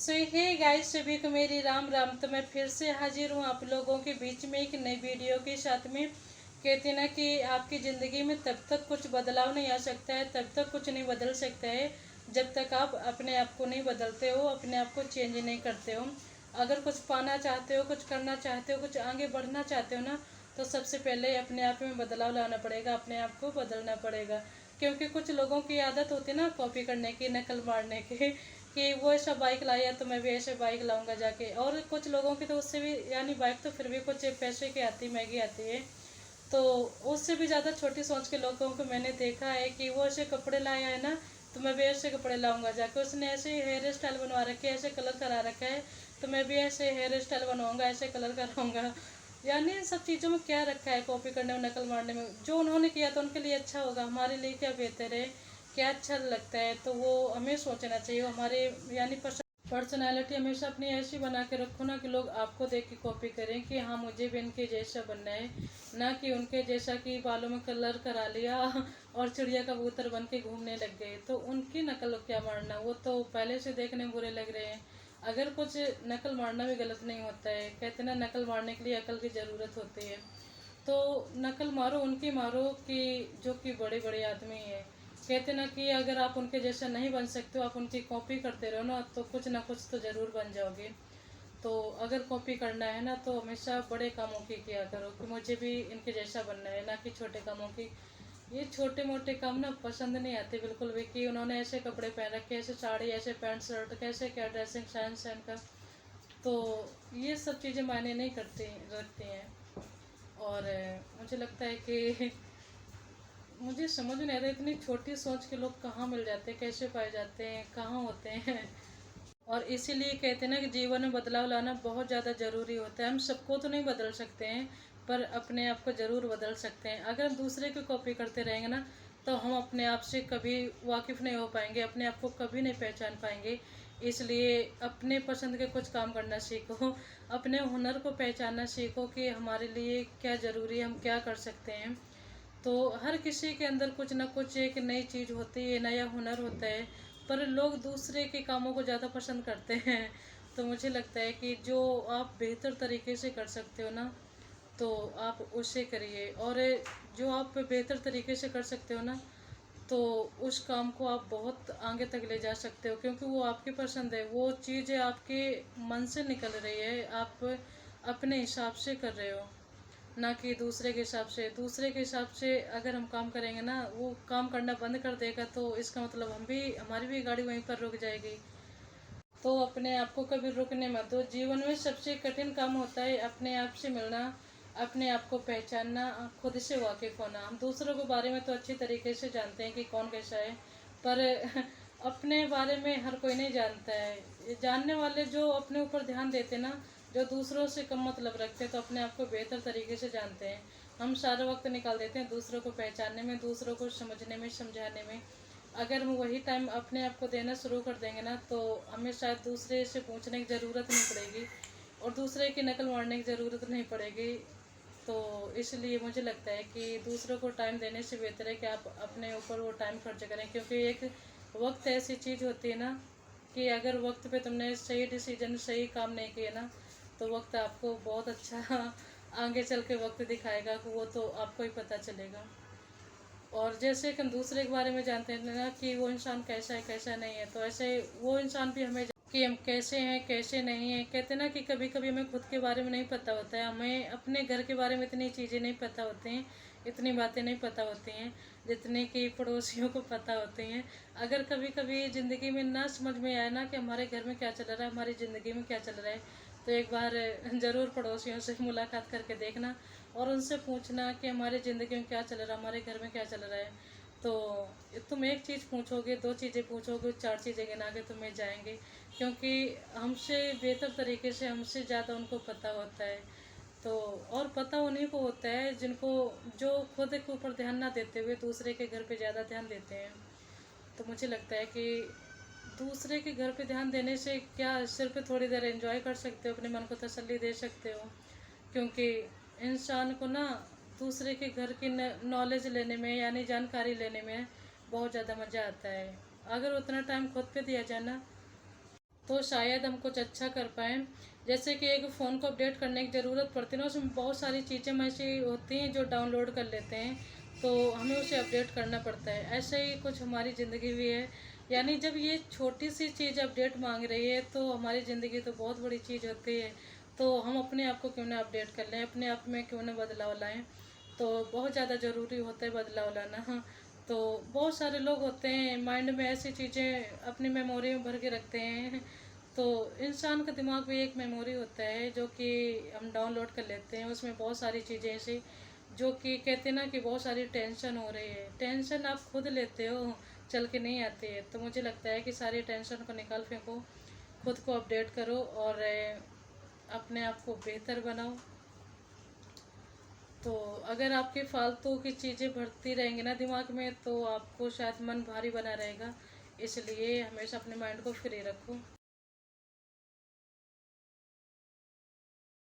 सो hey guys, सभी को मेरी राम राम। तो मैं फिर से हाजिर हूँ आप लोगों के बीच में एक नई वीडियो के साथ में। कहते ना कि आपकी ज़िंदगी में तब तक कुछ बदलाव नहीं आ सकता है, तब तक कुछ नहीं बदल सकता है जब तक आप अपने आप को नहीं बदलते हो, अपने आप को चेंज नहीं करते हो। अगर कुछ पाना चाहते हो, कुछ करना चाहते हो, कुछ आगे बढ़ना चाहते हो ना, तो सबसे पहले अपने आप में बदलाव लाना पड़ेगा, अपने आप को बदलना पड़ेगा। क्योंकि कुछ लोगों की आदत होती है ना कॉपी करने की, नकल मारने की, कि वो ऐसा बाइक लाया तो मैं भी ऐसे बाइक लाऊंगा जाके। और कुछ लोगों की तो उससे भी, यानी बाइक तो फिर भी कुछ पैसे की आती, महंगी आती है, तो उससे भी ज़्यादा छोटी सोच के लोगों को मैंने देखा है कि वो ऐसे कपड़े लाया है ना, तो मैं भी ऐसे कपड़े लाऊंगा जाके। उसने ऐसे हेयर स्टाइल बनवा रखे, ऐसे कलर करा रखा है, तो मैं भी ऐसे हेयर स्टाइल बनवाऊंगा, ऐसे कलर कराऊंगा। यानी इन सब चीज़ों में क्या रखा है कॉपी करने में, नकल मारने में? जो उन्होंने किया तो उनके लिए अच्छा होगा, हमारे लिए क्या बेहतर है, क्या अच्छा लगता है, तो वो हमें सोचना चाहिए। हमारे यानी पर्सनालिटी हमेशा अपनी ऐसी बना के रखो ना कि लोग आपको देख के कॉपी करें कि हाँ मुझे भी इनके जैसा बनना है, ना कि उनके जैसा कि बालों में कलर करा लिया और चिड़िया कबूतर बन के घूमने लग गए। तो उनकी नकल क्या मारना, वो तो पहले से देखने में बुरे लग रहे हैं। अगर कुछ नकल मारना भी गलत नहीं होता है, कहते ना नकल मारने के लिए अकल की ज़रूरत होती है। तो नकल मारो उनकी मारो कि जो कि बड़े बड़े आदमी हैं। कहते ना कि अगर आप उनके जैसा नहीं बन सकते हो, आप उनकी कॉपी करते रहो ना, तो कुछ ना कुछ तो ज़रूर बन जाओगे। तो अगर कॉपी करना है ना, तो हमेशा बड़े कामों की किया करो कि मुझे भी इनके जैसा बनना है, ना कि छोटे कामों की। ये छोटे मोटे काम ना पसंद नहीं आते बिल्कुल भी, कि उन्होंने ऐसे कपड़े पहन रखे, ऐसे साड़ी, ऐसे पैंट शर्ट, कैसे क्या ड्रेसिंग सेंस है इनका। तो ये सब चीज़ें मायने नहीं करती रखती हैं। और मुझे लगता है कि मुझे समझ नहीं आता इतनी छोटी सोच के लोग कहाँ मिल जाते हैं, कैसे पाए जाते हैं, कहाँ होते हैं। और इसीलिए कहते हैं ना कि जीवन में बदलाव लाना बहुत ज़्यादा ज़रूरी होता है। हम सबको तो नहीं बदल सकते हैं, पर अपने आप को ज़रूर बदल सकते हैं। अगर हम दूसरे की कॉपी करते रहेंगे ना, तो हम अपने आप से कभी वाकिफ़ नहीं हो पाएंगे, अपने आप को कभी नहीं पहचान पाएंगे। इसलिए अपने पसंद के कुछ काम करना सीखो, अपने हुनर को पहचानना सीखो कि हमारे लिए क्या ज़रूरी है, हम क्या कर सकते हैं। तो हर किसी के अंदर कुछ ना कुछ एक नई चीज़ होती है, नया हुनर होता है, पर लोग दूसरे के कामों को ज़्यादा पसंद करते हैं। तो मुझे लगता है कि जो आप बेहतर तरीके से कर सकते हो ना, तो आप उसे करिए। और जो आप बेहतर तरीके से कर सकते हो ना, तो उस काम को आप बहुत आगे तक ले जा सकते हो, क्योंकि वो आपकी पसंद है, वो चीज़ आपके मन से निकल रही है, आप अपने हिसाब से कर रहे हो, ना कि दूसरे के हिसाब से। दूसरे के हिसाब से अगर हम काम करेंगे ना, वो काम करना बंद कर देगा, तो इसका मतलब हमारी भी गाड़ी वहीं पर रुक जाएगी। तो अपने आप को कभी रुकने मत दो। जीवन में सबसे कठिन काम होता है अपने आप से मिलना, अपने आप को पहचानना, खुद से वाकिफ होना। हम दूसरों के बारे में तो अच्छी तरीके से जानते हैं कि कौन कैसा है, पर अपने बारे में हर कोई नहीं जानता है। ये जानने वाले जो अपने ऊपर ध्यान देते ना, जो दूसरों से कम मतलब रखते हैं, तो अपने आप को बेहतर तरीके से जानते हैं। हम सारा वक्त निकाल देते हैं दूसरों को पहचानने में, दूसरों को समझने में, समझाने में। अगर हम वही टाइम अपने आप को देना शुरू कर देंगे ना, तो हमें शायद दूसरे से पूछने की ज़रूरत नहीं पड़ेगी, और दूसरे की नकल मारने की ज़रूरत नहीं पड़ेगी। तो इसलिए मुझे लगता है कि दूसरों को टाइम देने से बेहतर है कि आप अपने ऊपर वो टाइम खर्च करें। क्योंकि एक वक्त ऐसी चीज़ होती है ना, कि अगर वक्त पे तुमने सही डिसीजन, सही काम नहीं किए ना, तो वक्त आपको बहुत अच्छा आगे चल के वक्त दिखाएगा, कि वो तो आपको ही पता चलेगा। और जैसे कि हम दूसरे के बारे में जानते हैं ना कि वो इंसान कैसा है, कैसा नहीं है, तो ऐसे वो इंसान भी हमें कि हम कैसे हैं, कैसे नहीं हैं। कहते हैं ना कि कभी कभी हमें खुद के बारे में नहीं पता होता है, हमें अपने घर के बारे में इतनी चीज़ें नहीं पता होती हैं, इतनी बातें नहीं पता होती हैं जितने कि पड़ोसियों को पता होती हैं। अगर कभी कभी ज़िंदगी में ना समझ में आए ना कि हमारे घर में क्या चल रहा है, हमारी ज़िंदगी में क्या चल रहा है, तो एक बार ज़रूर पड़ोसियों से मुलाकात करके देखना, और उनसे पूछना कि हमारी ज़िंदगी में क्या चल रहा है, हमारे घर में क्या चल रहा है। तो तुम एक चीज़ पूछोगे, दो चीज़ें पूछोगे, चार चीज़ें गिना के तुम्हें जाएंगे, क्योंकि हमसे बेहतर तरीके से, हमसे ज़्यादा उनको पता होता है। तो और पता उन्हीं को होता है जिनको, जो खुद के ऊपर ध्यान ना देते हुए दूसरे के घर पे ज़्यादा ध्यान देते हैं। तो मुझे लगता है कि दूसरे के घर पे ध्यान देने से क्या, सिर्फ थोड़ी देर एंजॉय कर सकते हो, अपने मन को तसल्ली दे सकते हो। क्योंकि इंसान को ना दूसरे के घर की नॉलेज लेने में, यानी जानकारी लेने में बहुत ज़्यादा मज़ा आता है। अगर उतना टाइम खुद पे दिया जाए ना, तो शायद हम कुछ अच्छा कर पाएँ। जैसे कि एक फ़ोन को अपडेट करने की ज़रूरत पड़ती है ना, उसमें बहुत सारी चीज़ें ऐसी होती हैं जो डाउनलोड कर लेते हैं, तो हमें उसे अपडेट करना पड़ता है। ऐसे ही कुछ हमारी ज़िंदगी भी है, यानी जब ये छोटी सी चीज़ अपडेट मांग रही है तो हमारी ज़िंदगी तो बहुत बड़ी चीज़ होती है। तो हम अपने आप को क्यों ना अपडेट कर लें, अपने आप में क्यों ना बदलाव लाएं। तो बहुत ज़्यादा ज़रूरी होता है बदलाव लाना। हाँ, तो बहुत सारे लोग होते हैं माइंड में ऐसी चीज़ें अपनी मेमोरी में भर के रखते हैं। तो इंसान का दिमाग भी एक मेमोरी होता है जो कि हम डाउनलोड कर लेते हैं। उसमें बहुत सारी चीज़ें ऐसी जो कि कहते हैं ना कि बहुत सारी टेंशन हो रही है, टेंशन आप खुद लेते हो, चल के नहीं आती है। तो मुझे लगता है कि सारी टेंशन को निकाल फेंको, खुद को अपडेट करो और अपने आप को बेहतर बनाओ। तो अगर आपके फालतू की चीज़ें भरती रहेंगी ना दिमाग में, तो आपको शायद मन भारी बना रहेगा। इसलिए हमेशा अपने माइंड को फ्री रखो।